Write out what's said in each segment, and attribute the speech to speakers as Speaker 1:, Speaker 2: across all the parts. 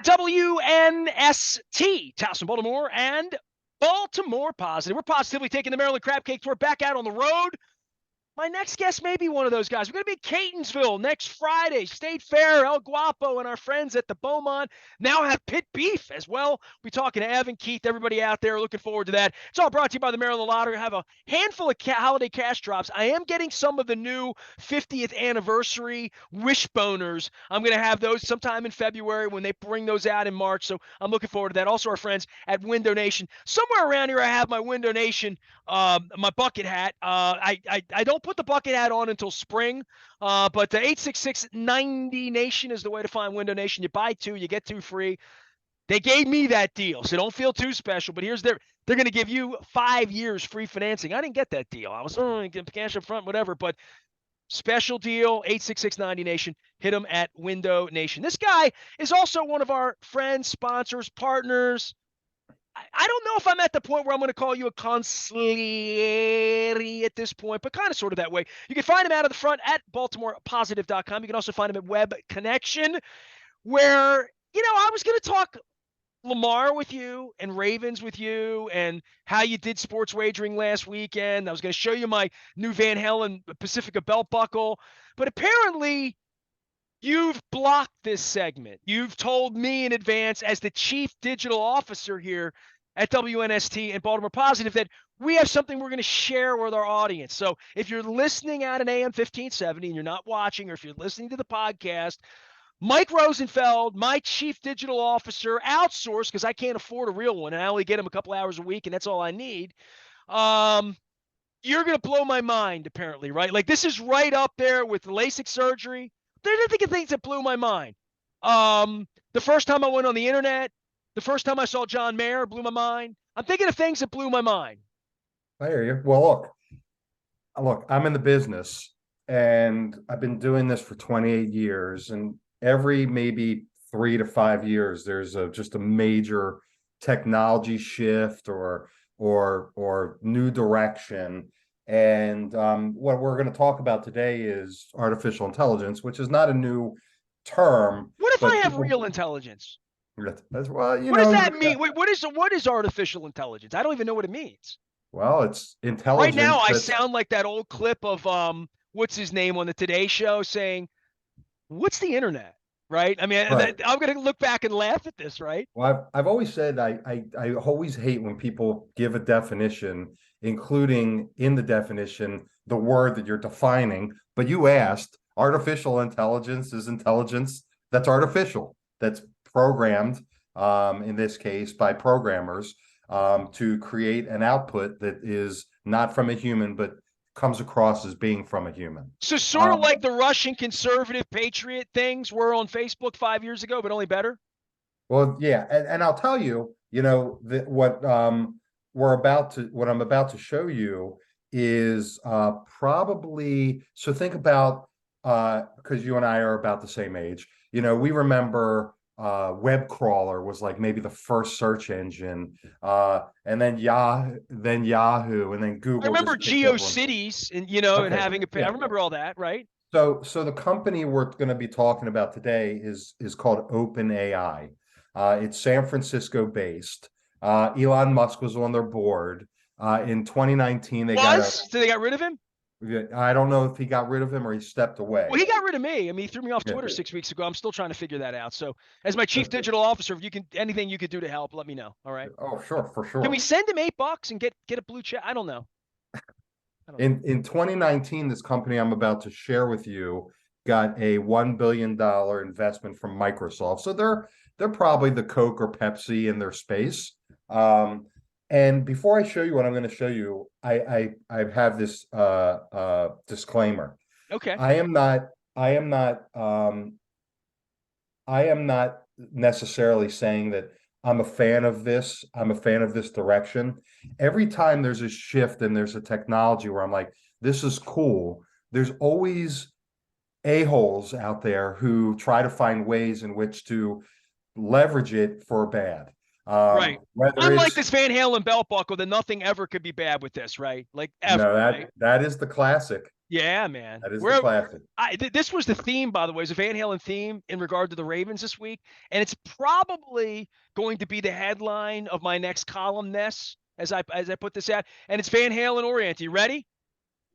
Speaker 1: WNST, Towson, Baltimore, and Baltimore Positive. We're positively taking the Maryland Crab Cake Tour back out on the road. My next guest may be one of those guys. We're going to be at Catonsville next Friday. State Fair, El Guapo, and our friends at the Beaumont now have pit beef as well. We'll be talking to Evan, Keith, everybody out there. Looking forward to that. It's all brought to you by the Maryland Lottery. I have a handful of holiday cash drops. I am getting some of the new 50th anniversary wishboners. I'm going to have those sometime in February when they bring those out in March. So I'm looking forward to that. Also, our friends at Window Nation. Somewhere around here, I have my Window Nation, my bucket hat. I don't put the bucket hat on until spring, but the 866-90 Nation is the way to find Window Nation. You buy two, you get two free. They gave me that deal, so don't feel too special. But they're going to give you 5 years free financing. I didn't get that deal. I was cash up front, whatever. But special deal, 866-90 Nation. Hit them at Window Nation. This guy is also one of our friends, sponsors, partners. I don't know if I'm at the point where I'm going to call you a consigliere at this point, but kind of sort of that way. You can find him out of the front at BaltimorePositive.com. You can also find him at Web Connection, where, I was going to talk Lamar with you and Ravens with you and how you did sports wagering last weekend. I was going to show you my new Van Halen Pacifica belt buckle, but apparently you've blocked this segment. You've told me in advance as the chief digital officer here at WNST and Baltimore Positive that we have something we're going to share with our audience. So if you're listening at an AM 1570 and you're not watching, or if you're listening to the podcast, Mike Rosenfeld, my chief digital officer, outsourced because I can't afford a real one and I only get him a couple hours a week and that's all I need. You're going to blow my mind, apparently, right? Like, this is right up there with LASIK surgery. They're thinking things that blew my mind. The first time I went on the internet, the first time I saw John Mayer blew my mind. I'm thinking of things that blew my mind.
Speaker 2: I hear you. Well, look, I'm in the business and I've been doing this for 28 years, and every maybe 3 to 5 years, there's just a major technology shift or new direction. And what we're going to talk about today is artificial intelligence, which is not a new term.
Speaker 1: What if I have real intelligence?
Speaker 2: That's, well,
Speaker 1: what does that mean? What is artificial intelligence? I don't even know what it means.
Speaker 2: Well, it's intelligence.
Speaker 1: Right now, I sound like that old clip of what's his name on the Today Show saying, "What's the internet?" Right? I mean,
Speaker 2: right.
Speaker 1: I'm going to look back and laugh at this, right?
Speaker 2: Well, I've always said I always hate when people give a definition, including in the definition the word that you're defining. But you asked, artificial intelligence is intelligence that's artificial, that's programmed, in this case by programmers, to create an output that is not from a human, but comes across as being from a human.
Speaker 1: So sort of like the Russian conservative patriot things were on Facebook 5 years ago, but only better.
Speaker 2: Well, yeah, and I'll tell you, what I'm about to show you is probably, so think about, because you and I are about the same age. We remember web crawler was like maybe the first search engine, and then Yahoo, and then Google.
Speaker 1: I remember GeoCities and and having I remember all that, right?
Speaker 2: So the company we're going to be talking about today is called OpenAI. It's San Francisco based. Elon Musk was on their board. In 2019,
Speaker 1: so they got rid of him?
Speaker 2: I don't know if he got rid of him or he stepped away.
Speaker 1: Well, he got rid of me. I mean, he threw me off Twitter 6 weeks ago. I'm still trying to figure that out. So as my chief digital officer, if anything you could do to help, let me know. All right.
Speaker 2: Oh, sure. For sure.
Speaker 1: Can we send him $8 and get a blue check? I don't know.
Speaker 2: In 2019, this company I'm about to share with you got a $1 billion investment from Microsoft. So they're probably the Coke or Pepsi in their space. And before I show you what I'm going to show you, I have this disclaimer.
Speaker 1: Okay.
Speaker 2: I am not necessarily saying that I'm a fan of this. I'm a fan of this direction. Every time there's a shift and there's a technology where I'm like, this is cool, there's always a-holes out there who try to find ways in which to leverage it for bad.
Speaker 1: Right. Unlike this Van Halen belt buckle, that nothing ever could be bad with this, right? Like ever.
Speaker 2: No, that is the classic.
Speaker 1: Yeah, man.
Speaker 2: That is the classic.
Speaker 1: This was the theme, by the way, is a Van Halen theme in regard to the Ravens this week, and it's probably going to be the headline of my next column, Ness, as I put this out, and it's Van Halen oriented. You ready?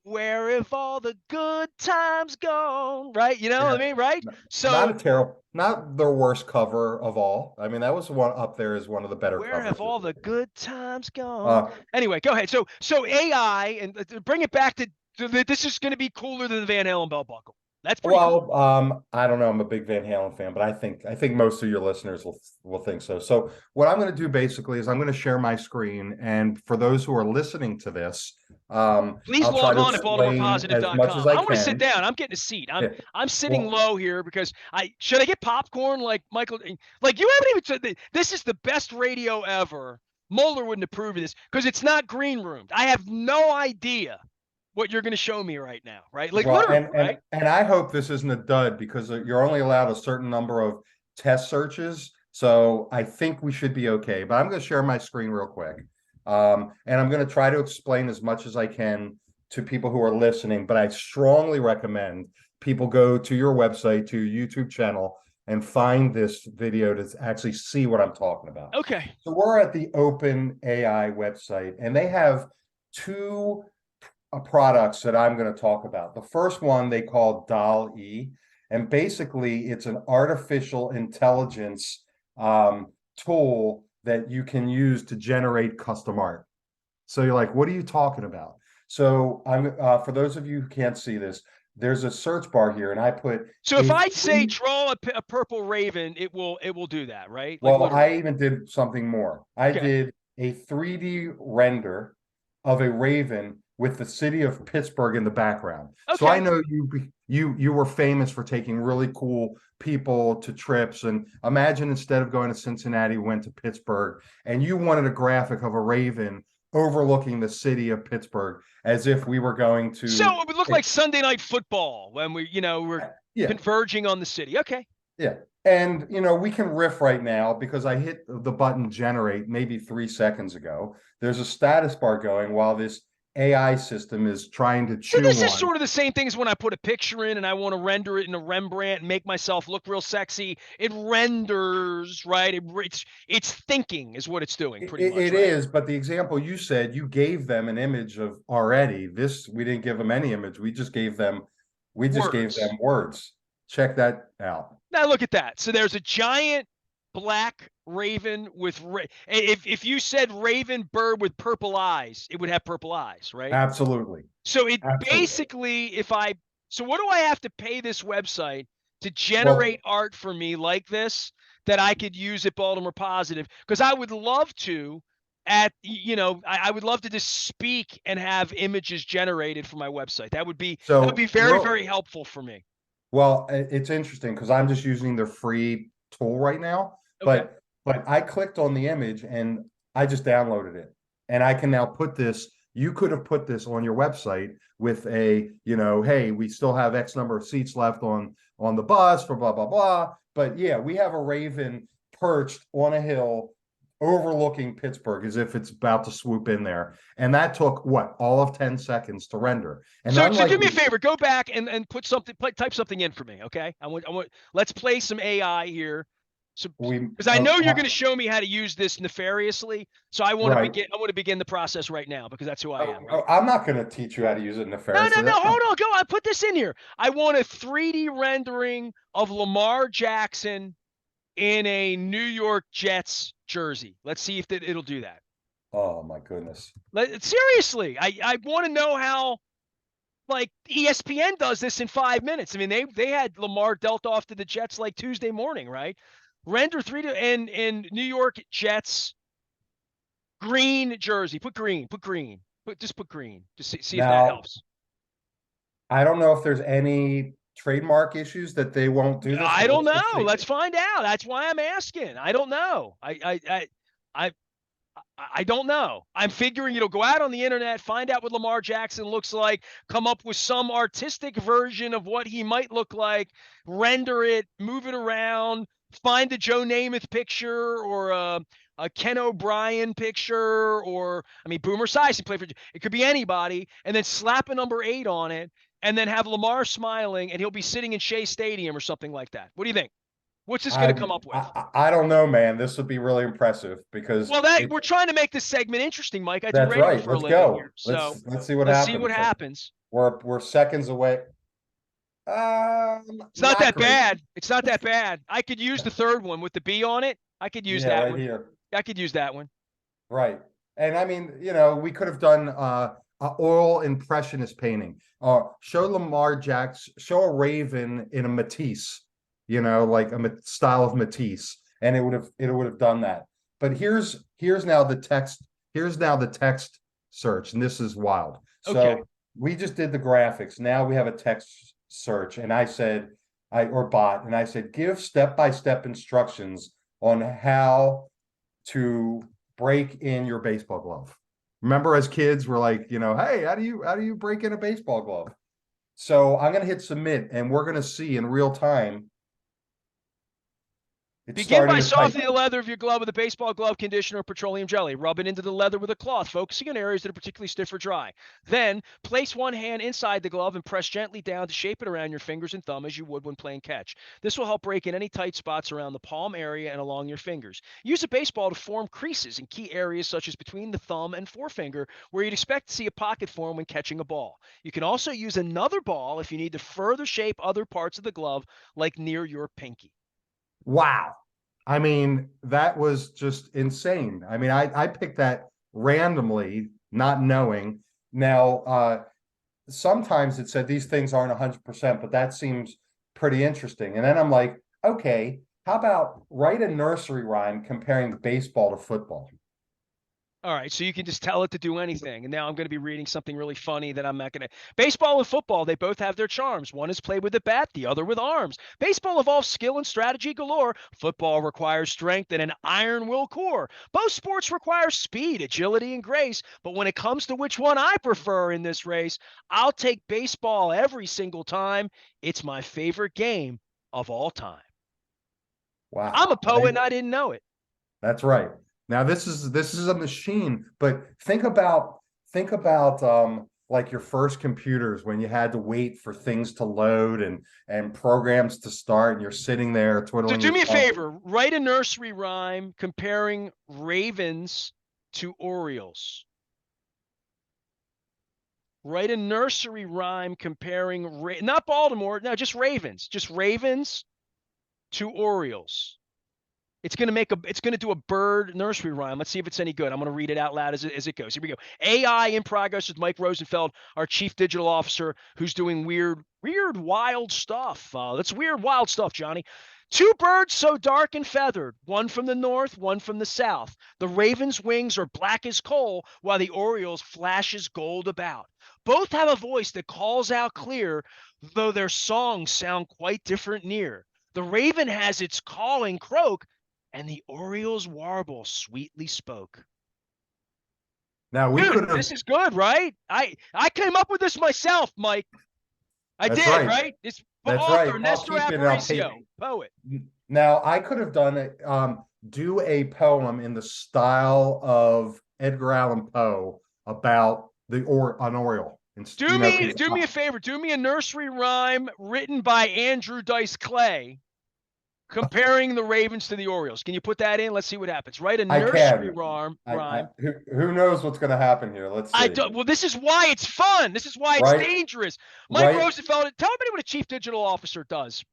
Speaker 1: Where have all the good times gone? Right? You know
Speaker 2: Yeah.
Speaker 1: what I mean? Right?
Speaker 2: Not a
Speaker 1: So
Speaker 2: terrible, not the worst cover of all. I mean, that was one up there as one of the better
Speaker 1: where
Speaker 2: covers
Speaker 1: have
Speaker 2: this
Speaker 1: all the
Speaker 2: week.
Speaker 1: good times gone?
Speaker 2: Uh,
Speaker 1: Anyway, go ahead. So AI and bring it back to this is going to be cooler than the Van Halen belt buckle. That's pretty cool.
Speaker 2: Well, I don't know. I'm a big Van Halen fan, but I think most of your listeners will think so. So what I'm going to do basically is I'm going to share my screen, and for those who are listening to this,
Speaker 1: Please
Speaker 2: I'll try
Speaker 1: log
Speaker 2: to
Speaker 1: on at
Speaker 2: explain as much as
Speaker 1: BaltimorePositive.com.
Speaker 2: I
Speaker 1: I want to sit
Speaker 2: can.
Speaker 1: down. I'm getting a seat. I'm
Speaker 2: Yeah.
Speaker 1: I'm sitting
Speaker 2: Well,
Speaker 1: low here because I should I get popcorn like Michael? Like you haven't even said this is the best radio ever. Moeller wouldn't approve of this because it's not green roomed. I have no idea what you're going to show me right now, right? Like
Speaker 2: well,
Speaker 1: literally, right?
Speaker 2: and I hope this isn't a dud because you're only allowed a certain number of test searches. So I think we should be okay. But I'm going to share my screen real quick, and I'm going to try to explain as much as I can to people who are listening. But I strongly recommend people go to your website, to your YouTube channel, and find this video to actually see what I'm talking about.
Speaker 1: Okay.
Speaker 2: So we're at the Open AI website, and they have two products that I'm going to talk about. The first one they call DAL-E, and basically it's an artificial intelligence tool that you can use to generate custom art. So you're like, what are you talking about? So I'm for those of you who can't see this, there's a search bar here, and I put
Speaker 1: So if
Speaker 2: a
Speaker 1: I say
Speaker 2: three.
Speaker 1: draw a purple raven, it will do that, right? Like
Speaker 2: Well,
Speaker 1: literally.
Speaker 2: I even did something more. I
Speaker 1: Okay.
Speaker 2: did a 3D render of a raven with the city of Pittsburgh in the background. So I
Speaker 1: Okay.
Speaker 2: know you were famous for taking really cool people to trips. And imagine instead of going to Cincinnati, we went to Pittsburgh, and you wanted a graphic of a raven overlooking the city of Pittsburgh as if we were going
Speaker 1: So
Speaker 2: to.
Speaker 1: it would look like Sunday night football when we're
Speaker 2: Yeah,
Speaker 1: converging on the city. Okay.
Speaker 2: yeah. And we can riff right now because I hit the button generate maybe 3 seconds ago. There's a status bar going while this AI system is trying to
Speaker 1: So
Speaker 2: chew
Speaker 1: this is
Speaker 2: on.
Speaker 1: sort of the same thing as when I put a picture in and I want to render it in a Rembrandt and make myself look real sexy. It renders, right? It's thinking is what it's doing pretty much,
Speaker 2: It
Speaker 1: right?
Speaker 2: is, but the example you said, you gave them an image of already. This, we didn't give them any image. We just gave them
Speaker 1: Words.
Speaker 2: words. Check that out.
Speaker 1: Now look at that. So there's a giant black raven with if you said raven bird with purple eyes, it would have purple eyes, right?
Speaker 2: Absolutely.
Speaker 1: So it
Speaker 2: Absolutely.
Speaker 1: basically, so what do I have to pay this website to generate
Speaker 2: Well,
Speaker 1: art for me like this that I could use at Baltimore Positive? Because I would love to I would love to just speak and have images generated for my website. That would be
Speaker 2: so
Speaker 1: very, very helpful for me.
Speaker 2: Well, it's interesting because I'm just using their free tool right now,
Speaker 1: Okay.
Speaker 2: but I clicked on the image and I just downloaded it. And I can now put this, you could have put this on your website with hey, we still have X number of seats left on the bus for blah blah blah. But yeah, we have a raven perched on a hill overlooking Pittsburgh as if it's about to swoop in there. And that took what, all of 10 seconds to render. And
Speaker 1: So
Speaker 2: unlike
Speaker 1: do me a favor, go back and put type something in for me, okay? Let's play some AI here. So
Speaker 2: we
Speaker 1: because I know you're going to show me how to use this nefariously, so I want to
Speaker 2: right.
Speaker 1: begin the process right now because that's who I am, right?
Speaker 2: I'm not going to teach you how to use it
Speaker 1: No, no,
Speaker 2: nefariously.
Speaker 1: no.
Speaker 2: That's not.
Speaker 1: Hold on. Go on. Put this in here. I want a 3D rendering of Lamar Jackson in a New York Jets jersey. Let's see if it'll do that.
Speaker 2: Oh my goodness.
Speaker 1: Seriously, I want to know how like ESPN does this in 5 minutes. I mean, they had Lamar dealt off to the Jets like Tuesday morning, right? Render 3D and New York Jets green jersey. Put green. Put green. Just put green. Just see if that
Speaker 2: Now,
Speaker 1: helps.
Speaker 2: I don't know if there's any trademark issues that they won't do this,
Speaker 1: I
Speaker 2: but
Speaker 1: don't
Speaker 2: let's just
Speaker 1: know.
Speaker 2: see.
Speaker 1: Let's find out. That's why I'm asking. I don't know. I I don't know. I'm figuring it'll go out on the internet, find out what Lamar Jackson looks like, come up with some artistic version of what he might look like, render it, move it around, find a Joe Namath picture or a Ken O'Brien picture, or I mean Boomer Esiason played for it could be anybody, and then slap a number 8 on it and then have Lamar smiling, and he'll be sitting in Shea Stadium or something like that. What do you think? What's this going to come up with?
Speaker 2: I don't know, man. This would be really impressive because
Speaker 1: Well, we're trying to make this segment interesting, Mike. I do
Speaker 2: that's
Speaker 1: radio
Speaker 2: right.
Speaker 1: for a
Speaker 2: Let's
Speaker 1: living
Speaker 2: go.
Speaker 1: here, so
Speaker 2: let's see what
Speaker 1: let's
Speaker 2: happens.
Speaker 1: see what happens.
Speaker 2: We're seconds away.
Speaker 1: It's not that
Speaker 2: Great.
Speaker 1: bad. It's not that bad. I could use the third one with the B on it. I could use that
Speaker 2: right
Speaker 1: one.
Speaker 2: Here.
Speaker 1: I could use that one.
Speaker 2: Right. And I mean, we could have done oil impressionist painting. Show Lamar Jackson, show a raven in a Matisse, like a style of Matisse, and it would have done that. But here's now the text. Here's now the text search, and this is wild.
Speaker 1: Okay.
Speaker 2: So we just did the graphics. Now we have a text search, and I said, give step-by-step instructions on how to break in your baseball glove. Remember, as kids, we're like, hey, how do you break in a baseball glove? So I'm going to hit submit, and we're going to see in real time.
Speaker 1: Begin by softening the leather of your glove with a baseball glove conditioner or petroleum jelly. Rub it into the leather with a cloth, focusing on areas that are particularly stiff or dry. Then, place one hand inside the glove and press gently down to shape it around your fingers and thumb as you would when playing catch. This will help break in any tight spots around the palm area and along your fingers. Use a baseball to form creases in key areas such as between the thumb and forefinger, where you'd expect to see a pocket form when catching a ball. You can also use another ball if you need to further shape other parts of the glove, like near your pinky.
Speaker 2: Wow. I mean, that was just insane. I mean, I picked that randomly, not knowing. Now, sometimes it said these things aren't 100%, but that seems pretty interesting. And then I'm like, okay, how about write a nursery rhyme comparing baseball to football?
Speaker 1: All right, so you can just tell it to do anything. And now I'm going to be reading something really funny that I'm not going to. Baseball and football, they both have their charms. One is played with a bat, the other with arms. Baseball involves skill and strategy galore. Football requires strength and an iron will core. Both sports require speed, agility, and grace. But when it comes to which one I prefer in this race, I'll take baseball every single time. It's my favorite game of all time.
Speaker 2: Wow.
Speaker 1: I'm a poet and I didn't know it.
Speaker 2: That's right. Now this is a machine, but think about like your first computers when you had to wait for things to load and programs to start, and you're sitting there twiddling.
Speaker 1: So do me a favor, write a nursery rhyme comparing ravens to Orioles. Write a nursery rhyme comparing not Baltimore, no, just ravens to Orioles. It's going to do a bird nursery rhyme. Let's see if it's any good. I'm going to read it out loud as it goes. Here we go. AI in progress with Mike Rosenfeld, our chief digital officer, who's doing weird, wild stuff. That's weird, wild stuff, Johnny. Two birds so dark and feathered, one from the north, one from the south. The raven's wings are black as coal, while the oriole's flashes gold about. Both have a voice that calls out clear, though their songs sound quite different near. The raven has its calling croak, and the oriole's warble sweetly spoke.
Speaker 2: Now
Speaker 1: This is good, right? I came up with this myself, Mike. I did, right? It's author Nestor poet.
Speaker 2: Now I could have done it. Do a poem in the style of Edgar Allan Poe about an oriole.
Speaker 1: Do me a favor. Do me a nursery rhyme written by Andrew Dice Clay, comparing the Ravens to the Orioles. Can you put that in? Let's see what happens. Write a nursery rhyme.
Speaker 2: Who knows what's going to happen here? Let's see.
Speaker 1: Well, this is why it's fun. This is why it's dangerous. Mike Rosenfeld, tell me what a chief digital officer does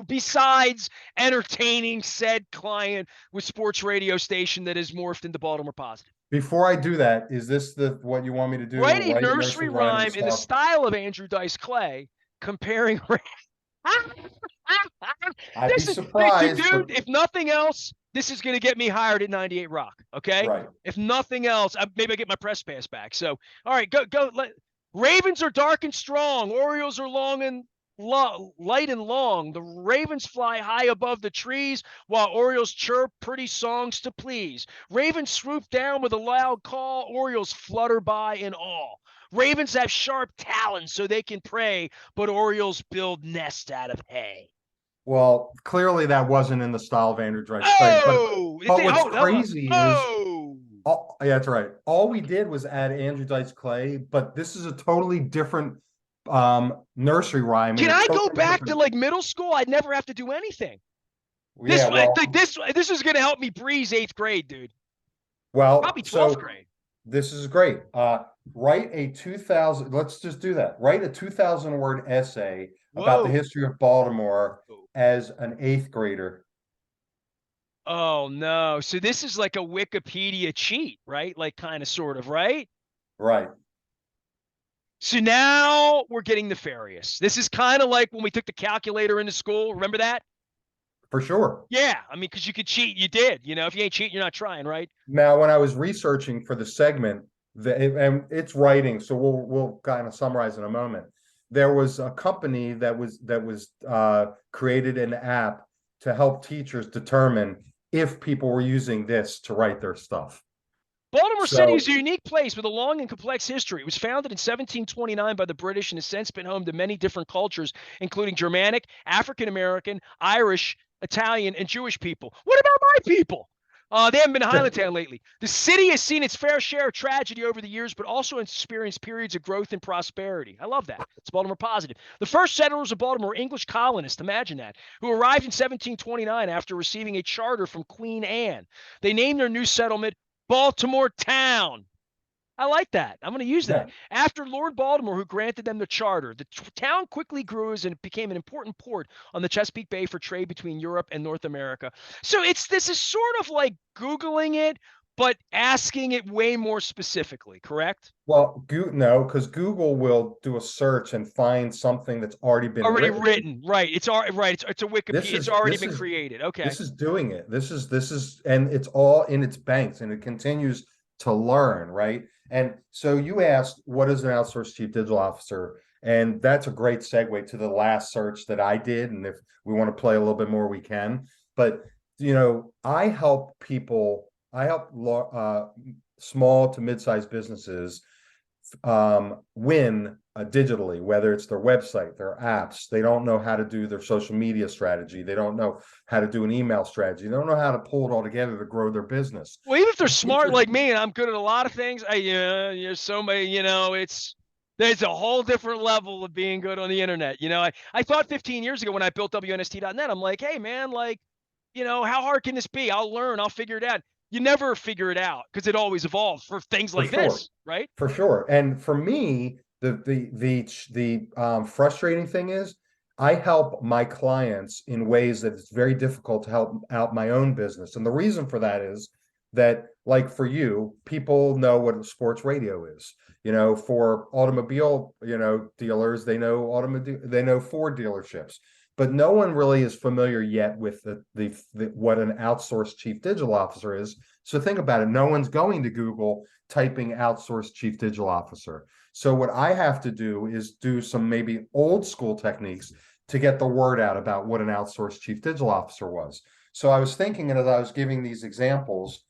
Speaker 1: besides entertaining said client with sports radio station that is morphed into Baltimore Positive.
Speaker 2: Before I do that, is this what you want me to do?
Speaker 1: Write a nursery rhyme in the style of Andrew Dice Clay, comparing.
Speaker 2: I'd be surprised.
Speaker 1: Dude, if nothing else, this is going to get me hired at 98 Rock, okay?
Speaker 2: Right.
Speaker 1: If nothing else, maybe I get my press pass back. So, all right, go. Ravens are dark and strong. Orioles are long and light and long. The ravens fly high above the trees, while Orioles chirp pretty songs to please. Ravens swoop down with a loud call. Orioles flutter by in awe. Ravens have sharp talons so they can prey, but Orioles build nests out of hay.
Speaker 2: Well, clearly that wasn't in the style of Andrew Dice
Speaker 1: Clay.
Speaker 2: But what's crazy is, yeah, that's right. All we did was add Andrew Dice Clay, but this is a totally different nursery rhyme, and
Speaker 1: Can
Speaker 2: it
Speaker 1: I go
Speaker 2: totally
Speaker 1: back to
Speaker 2: different.
Speaker 1: like middle school? I'd never have to do anything.
Speaker 2: Yeah, well,
Speaker 1: This is gonna help me breeze 8th grade, dude.
Speaker 2: well,
Speaker 1: Probably 12th
Speaker 2: so
Speaker 1: grade.
Speaker 2: this is great. Write a 2000, let's just do that. Write a 2000 word essay about the
Speaker 1: Whoa.
Speaker 2: history of Baltimore as an 8th grader.
Speaker 1: Oh no. So this is like a Wikipedia cheat, right? Like kind of sort of, right?
Speaker 2: Right.
Speaker 1: So now we're getting nefarious. This is kind of like when we took the calculator into school. Remember that?
Speaker 2: For sure.
Speaker 1: Yeah. I mean, because you could cheat, you did. You know, if you ain't cheating, you're not trying, right?
Speaker 2: Now, when I was researching for the segment, and it's writing, so we'll kind of summarize in a moment. There was a company that was created an app to help teachers determine if people were using this to write their stuff.
Speaker 1: Baltimore City is
Speaker 2: So
Speaker 1: a unique place with a long and complex history. It was founded in 1729 by the British and has since been home to many different cultures, including Germanic, African American, Irish, Italian, and Jewish people. What about my people? They haven't been to Highlandtown lately. The city has seen its fair share of tragedy over the years, but also experienced periods of growth and prosperity. I love that. It's Baltimore positive. The first settlers of Baltimore were English colonists, imagine that, who arrived in 1729 after receiving a charter from Queen Anne. They named their new settlement Baltimore Town. I like that. I'm going to use that.
Speaker 2: yeah,
Speaker 1: After Lord Baltimore, who granted them the charter, the town quickly grew and it became an important port on the Chesapeake Bay for trade between Europe and North America. So this is sort of like Googling it, but asking it way more specifically, correct?
Speaker 2: well, no, because Google will do a search and find something that's already been
Speaker 1: Already
Speaker 2: written.
Speaker 1: written, right? It's already right. It's a Wikipedia.
Speaker 2: This
Speaker 1: It's
Speaker 2: is
Speaker 1: already
Speaker 2: this
Speaker 1: been
Speaker 2: is
Speaker 1: created. Okay.
Speaker 2: this is doing it. This is, and it's all in its banks, and it continues to learn, right? And so you asked, what is an outsourced chief digital officer? And that's a great segue to the last search that I did. And if we want to play a little bit more, we can. But I help people. I help small to mid-sized businesses win digitally, whether it's their website, their apps. They don't know how to do their social media strategy. They don't know how to do an email strategy. They don't know how to pull it all together to grow their business.
Speaker 1: Well, even if they're
Speaker 2: And
Speaker 1: smart like me and I'm good at a lot of things, you're so many, there's a whole different level of being good on the internet. I thought 15 years ago when I built WNST.net, I'm like, hey man, like, how hard can this be? I'll learn, I'll figure it out. You never figure it out because it always evolves for things
Speaker 2: for
Speaker 1: like
Speaker 2: sure,
Speaker 1: this, right?
Speaker 2: for sure. And for me, the frustrating thing is I help my clients in ways that it's very difficult to help out my own business. And the reason for that is that, like for you, people know what sports radio is. For automobile, dealers, they know Ford dealerships, but no one really is familiar yet with what an outsourced chief digital officer is. So think about it. No one's going to Google typing outsourced chief digital officer. So what I have to do is do some maybe old school techniques to get the word out about what an outsourced chief digital officer was. So I was thinking, and as I was giving these examples,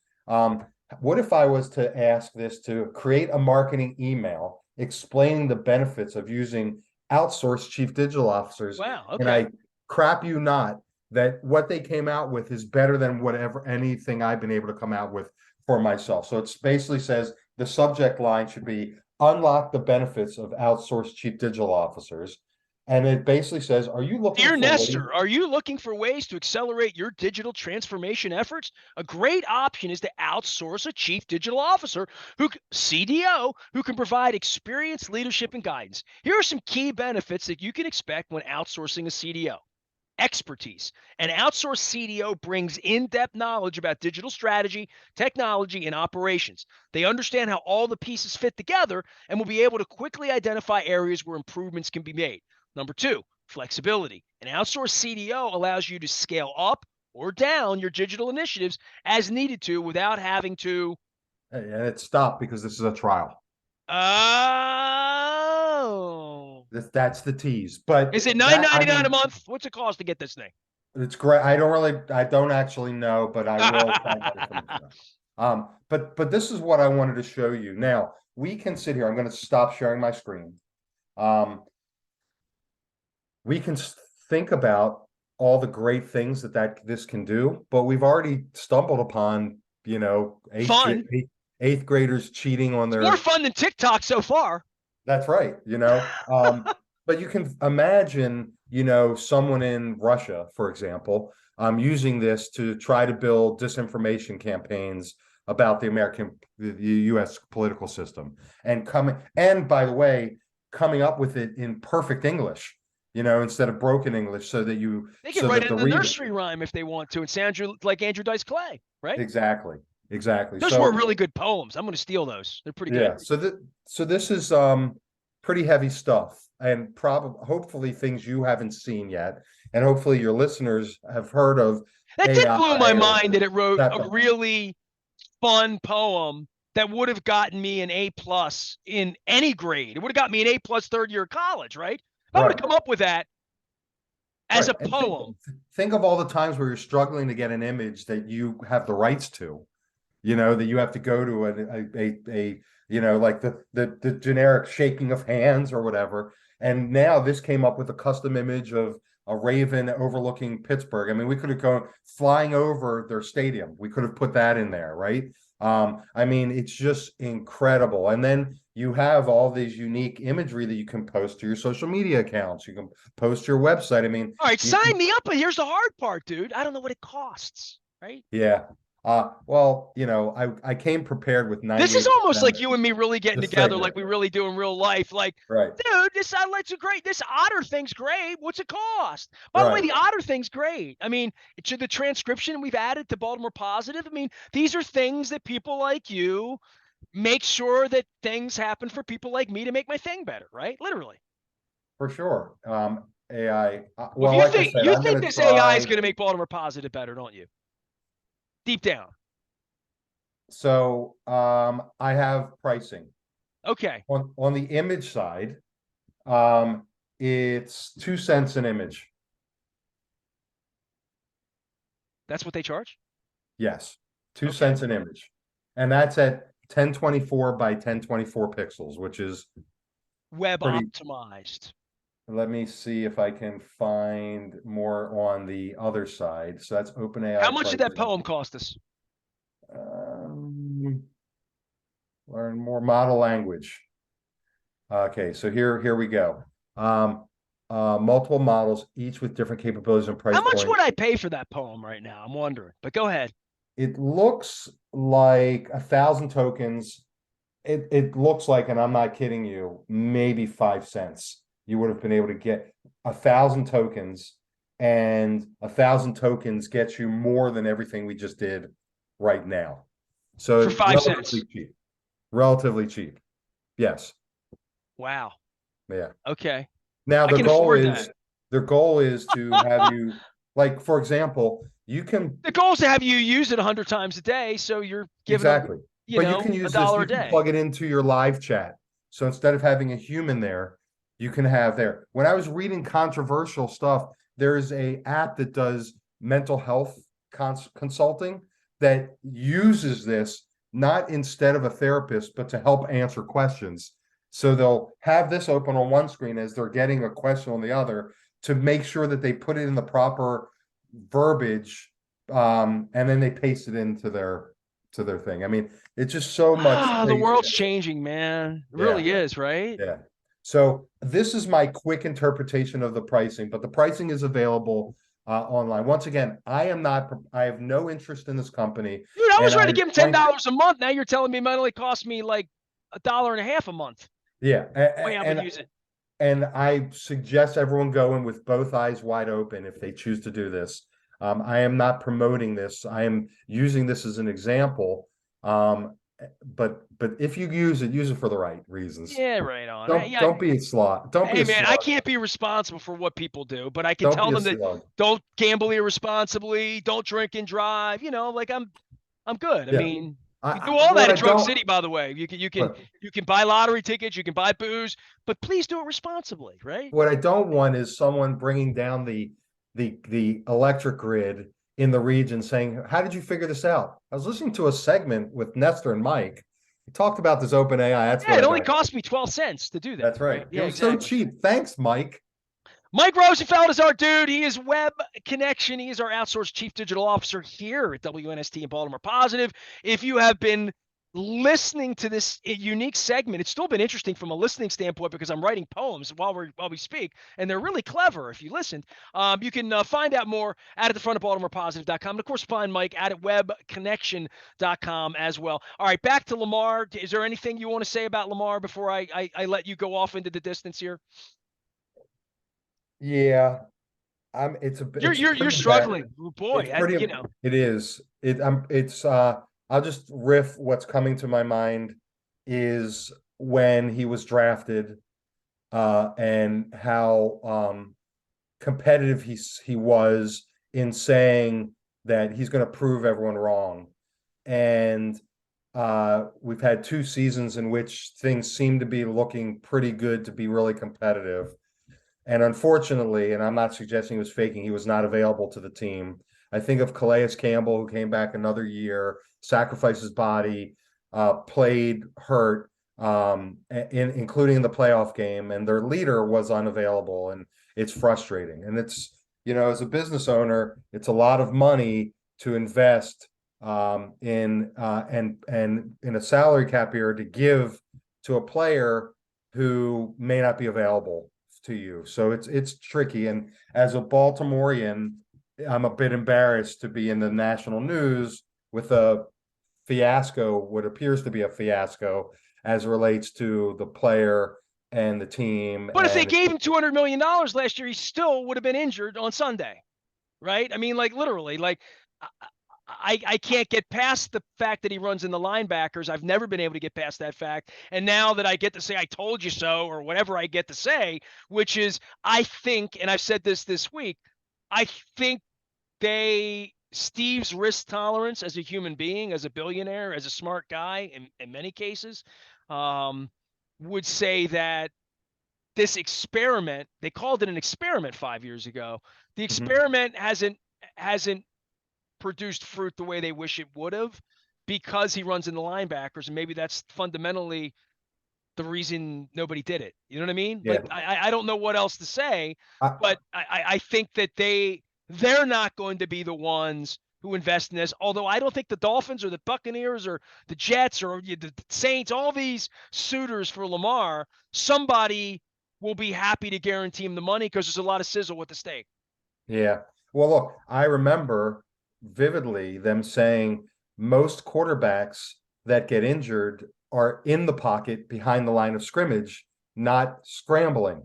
Speaker 2: what if I was to ask this to create a marketing email explaining the benefits of using outsourced chief digital officers?
Speaker 1: Wow.
Speaker 2: And
Speaker 1: Okay.
Speaker 2: I crap you not that what they came out with is better than whatever anything I've been able to come out with for myself. So it basically says the subject line should be unlock the benefits of outsourced chief digital officers. And it basically says, are you looking
Speaker 1: Dear
Speaker 2: for ways?
Speaker 1: Nestor, are you looking for ways to accelerate your digital transformation efforts? A great option is to outsource a chief digital officer CDO who can provide experience, leadership, and guidance. Here are some key benefits that you can expect when outsourcing a CDO. Expertise. An outsourced CDO brings in-depth knowledge about digital strategy, technology, and operations. They understand how all the pieces fit together and will be able to quickly identify areas where improvements can be made. Number two, flexibility. An outsourced CDO allows you to scale up or down your digital initiatives as needed to without having to.
Speaker 2: And it stopped because this is a trial.
Speaker 1: Oh.
Speaker 2: That's the tease. But
Speaker 1: Is it
Speaker 2: that, I
Speaker 1: $9.99 a
Speaker 2: mean,
Speaker 1: month? What's it cost to get this thing?
Speaker 2: it's great. I don't actually know, but I will find out information. But this is what I wanted to show you. Now we can sit here. I'm going to stop sharing my screen. Um, we can think about all the great things that this can do, but we've already stumbled upon,
Speaker 1: Fun.
Speaker 2: eighth graders cheating on
Speaker 1: It's more
Speaker 2: their.
Speaker 1: fun than TikTok so far.
Speaker 2: That's right. But you can imagine, someone in Russia, for example, using this to try to build disinformation campaigns about the U.S. political system, and by the way, coming up with it in perfect English, instead of broken English,
Speaker 1: They can
Speaker 2: so
Speaker 1: write
Speaker 2: that
Speaker 1: it
Speaker 2: the
Speaker 1: in the
Speaker 2: reader.
Speaker 1: nursery rhyme if they want to and sound like Andrew Dice Clay, right?
Speaker 2: Exactly, exactly.
Speaker 1: Those were
Speaker 2: So
Speaker 1: really good poems. I'm going to steal those. They're pretty good.
Speaker 2: yeah, so this is pretty heavy stuff, and probably hopefully things you haven't seen yet, and hopefully your listeners have heard of
Speaker 1: That did
Speaker 2: AI
Speaker 1: blow my
Speaker 2: or
Speaker 1: mind that it wrote
Speaker 2: that.
Speaker 1: a really fun poem that would have gotten me an A plus in any grade. It would have got me an A plus third year of college, right? If I would have
Speaker 2: Right,
Speaker 1: come up with that as
Speaker 2: right.
Speaker 1: a
Speaker 2: And
Speaker 1: poem.
Speaker 2: think of all the times where you're struggling to get an image that you have the rights to, that you have to go to like the generic shaking of hands or whatever. And now this came up with a custom image of a raven overlooking Pittsburgh. I mean, we could have gone flying over their stadium. We could have put that in there, right? I mean, it's just incredible. And then you have all these unique imagery that you can post to your social media accounts. You can post to your website. I mean,
Speaker 1: All right,
Speaker 2: you,
Speaker 1: sign me up. But here's the hard part, dude. I don't know what it costs, right?
Speaker 2: yeah. Well, I came prepared with
Speaker 1: This is
Speaker 2: 98%
Speaker 1: almost like you and me really getting
Speaker 2: the
Speaker 1: together
Speaker 2: segment.
Speaker 1: like we really do in real life. Like,
Speaker 2: Right,
Speaker 1: dude, this satellite's great. This otter thing's great. What's it cost? By the way,
Speaker 2: right,
Speaker 1: the otter thing's great. I mean, the transcription we've added to Baltimore Positive. I mean, these are things that people like you make sure that things happen for people like me to make my thing better, right? Literally.
Speaker 2: for sure. AI.
Speaker 1: Well,
Speaker 2: Well, like I said,
Speaker 1: you
Speaker 2: I'm
Speaker 1: think
Speaker 2: going to
Speaker 1: this AI is
Speaker 2: try.
Speaker 1: going to make Baltimore Positive better, don't you? Deep down.
Speaker 2: So, I have pricing
Speaker 1: Okay.
Speaker 2: on the image side. Um, it's 2 cents an image.
Speaker 1: That's what they charge?
Speaker 2: Yes, two
Speaker 1: Okay.
Speaker 2: cents an image, and that's at 1024 by 1024 pixels, which is
Speaker 1: Web
Speaker 2: pretty.
Speaker 1: optimized.
Speaker 2: Let me see if I can find more on the other side. So that's
Speaker 1: How
Speaker 2: OpenAI
Speaker 1: much did that
Speaker 2: pricing.
Speaker 1: poem cost us?
Speaker 2: Um, Learn more model language. Okay, so here we go. Multiple models, each with different capabilities and price
Speaker 1: How much would
Speaker 2: points.
Speaker 1: I pay for that poem right now? I'm wondering, but go ahead.
Speaker 2: It looks like 1,000 tokens. It looks like, and I'm not kidding you, maybe 5 cents. You would have been able to get 1,000 tokens, and 1,000 tokens gets you more than everything we just did right now.
Speaker 1: For
Speaker 2: So
Speaker 1: 5 cents.
Speaker 2: relatively cheap. Relatively cheap. Yes.
Speaker 1: Wow.
Speaker 2: Yeah.
Speaker 1: Okay.
Speaker 2: Now
Speaker 1: I can afford that.
Speaker 2: the goal is to have you, like, for example, you can.
Speaker 1: The goal is to have you use it 100 times a day, so you're giving them,
Speaker 2: Exactly. But you can
Speaker 1: a
Speaker 2: use this,
Speaker 1: dollar
Speaker 2: you
Speaker 1: a
Speaker 2: can
Speaker 1: day.
Speaker 2: plug it into your live chat. So instead of having a human there, you can have there. When I was reading controversial stuff, there's a app that does mental health consulting that uses this not instead of a therapist, but to help answer questions. So they'll have this open on one screen as they're getting a question on the other to make sure that they put it in the proper verbiage, and then they paste it into their thing. I mean, it's just so much
Speaker 1: Ah, the world's
Speaker 2: craziness.
Speaker 1: changing, man. It
Speaker 2: Yeah,
Speaker 1: really is, right?
Speaker 2: yeah. So this is my quick interpretation of the pricing, but the pricing is available online. Once again, I have no interest in this company,
Speaker 1: Dude, I was
Speaker 2: and
Speaker 1: ready to
Speaker 2: I'm
Speaker 1: give him ten
Speaker 2: trying.
Speaker 1: dollars a month. Now you're telling me it might only cost me like $1.50 a month.
Speaker 2: Yeah,
Speaker 1: The way I would use it.
Speaker 2: and I suggest everyone go in with both eyes wide open if they choose to do this. I am not promoting this. I am using this as an example. But if you use it for the right reasons.
Speaker 1: Yeah, right on. Yeah,
Speaker 2: Don't be a slot. Don't be
Speaker 1: hey
Speaker 2: a
Speaker 1: man, I
Speaker 2: slug.
Speaker 1: can't be responsible for what people do, but I can
Speaker 2: Don't
Speaker 1: tell
Speaker 2: be a
Speaker 1: them that
Speaker 2: slug.
Speaker 1: don't gamble irresponsibly, don't drink and drive. Like I'm good. I
Speaker 2: Yeah.
Speaker 1: mean, you can do all
Speaker 2: What
Speaker 1: that
Speaker 2: I
Speaker 1: at Drug
Speaker 2: don't.
Speaker 1: City, by the way.
Speaker 2: What
Speaker 1: You can buy lottery tickets, you can buy booze, but please do it responsibly, right?
Speaker 2: what I don't want is someone bringing down the electric grid in the region saying, "How did you figure this out?" I was listening to a segment with Nestor and Mike. He talked about this open AI. That's
Speaker 1: Yeah,
Speaker 2: what
Speaker 1: it
Speaker 2: I
Speaker 1: only
Speaker 2: got.
Speaker 1: cost me 12 cents to do that,
Speaker 2: That's right.
Speaker 1: right?
Speaker 2: It
Speaker 1: Yeah,
Speaker 2: was so
Speaker 1: exactly.
Speaker 2: cheap. Thanks, Mike.
Speaker 1: Mike Rosenfeld is our dude. He is Web Connection. He is our outsourced chief digital officer here at WNST in Baltimore Positive. If you have been listening to this unique segment, it's still been interesting from a listening standpoint because I'm writing poems while we speak, and they're really clever if you listen. You can find out more at the front of BaltimorePositive.com. And of course, find Mike at webconnection.com as well. All right, back to Lamar. Is there anything you want to say about Lamar before I let you go off into the distance here?
Speaker 2: Yeah,
Speaker 1: You're
Speaker 2: it's
Speaker 1: you're you're
Speaker 2: pretty bad.
Speaker 1: struggling, boy.
Speaker 2: It's pretty, it is. I'll just riff what's coming to my mind is when he was drafted, and how competitive he was in saying that he's going to prove everyone wrong. And we've had 2 seasons in which things seem to be looking pretty good to be really competitive. And unfortunately, and I'm not suggesting he was faking, he was not available to the team. I think of Calais Campbell, who came back another year, sacrificed his body, played hurt, including in the playoff game, and their leader was unavailable. And it's frustrating. And as a business owner, it's a lot of money to invest and in a salary cap year to give to a player who may not be available to you. So it's tricky. And as a Baltimorean, I'm a bit embarrassed to be in the national news with a fiasco, what appears to be a fiasco as relates to the player and the team.
Speaker 1: But if they
Speaker 2: And
Speaker 1: gave him $200 million last year, he still would have been injured on Sunday, right? I mean, like literally, like I can't get past the fact that he runs in the linebackers. I've never been able to get past that fact. And now that I get to say I told you so or whatever I get to say, which is I think, and I've said this week, I think Steve's risk tolerance as a human being, as a billionaire, as a smart guy in many cases, would say that this experiment, they called it an experiment 5 years ago. The experiment hasn't produced fruit the way they wish it would have because he runs in the linebackers, and maybe that's fundamentally the reason nobody did it. You know what I mean?
Speaker 2: yeah,
Speaker 1: Like I don't know what else to say,
Speaker 2: I,
Speaker 1: but I think that they're not going to be the ones who invest in this. Although I don't think the Dolphins or the Buccaneers or the Jets or the Saints, all these suitors for Lamar, somebody will be happy to guarantee him the money because there's a lot of sizzle with the stake.
Speaker 2: yeah. Well, look, I remember vividly them saying most quarterbacks that get injured are in the pocket behind the line of scrimmage, not scrambling.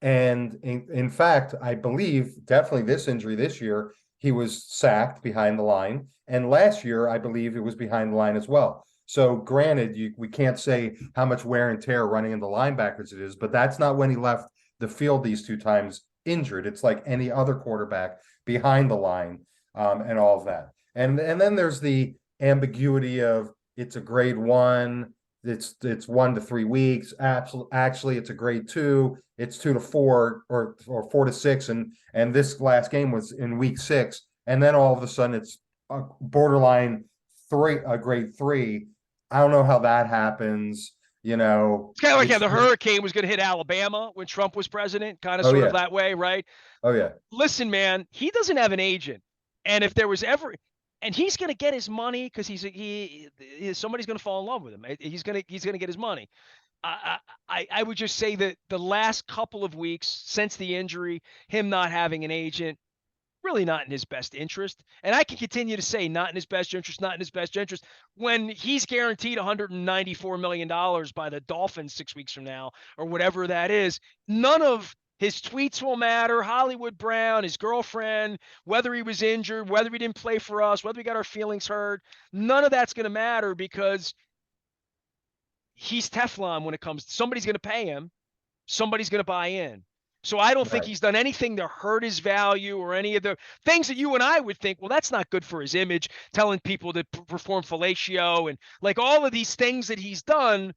Speaker 2: And in fact, I believe definitely this injury this year, he was sacked behind the line. And last year, I believe it was behind the line as well. So granted, we can't say how much wear and tear running in the linebackers it is, but that's not when he left the field these 2 times injured. It's like any other quarterback behind the line, and all of that. And then there's the ambiguity of it's a grade one, it's 1 to 3 weeks. Actually, it's a grade two. It's 2 to 4 or 4 to 6, and this last game was in week 6, and then all of a sudden it's a borderline a grade 3. I don't know how that happens.
Speaker 1: It's kind of like how
Speaker 2: It's
Speaker 1: the hurricane was going to hit Alabama when Trump was president, kind of
Speaker 2: oh
Speaker 1: sort of
Speaker 2: yeah,
Speaker 1: that way, right?
Speaker 2: oh yeah,
Speaker 1: Listen, man, he doesn't have an agent. And if there was ever, and he's going to get his money because somebody's going to fall in love with him. He's going to get his money. I would just say that the last couple of weeks since the injury, him not having an agent, really not in his best interest. And I can continue to say not in his best interest, not in his best interest, when he's guaranteed $194 million by the Dolphins 6 weeks from now, or whatever that is. None of his tweets will matter. Hollywood Brown, his girlfriend, whether he was injured, whether he didn't play for us, whether we got our feelings hurt, none of that's going to matter because he's Teflon when it comes. Somebody's going to pay him. Somebody's going to buy in. So I don't think
Speaker 2: right.
Speaker 1: he's done anything to hurt his value or any of the things that you and I would think, well, that's not good for his image, telling people to perform fellatio and like all of these things that he's done.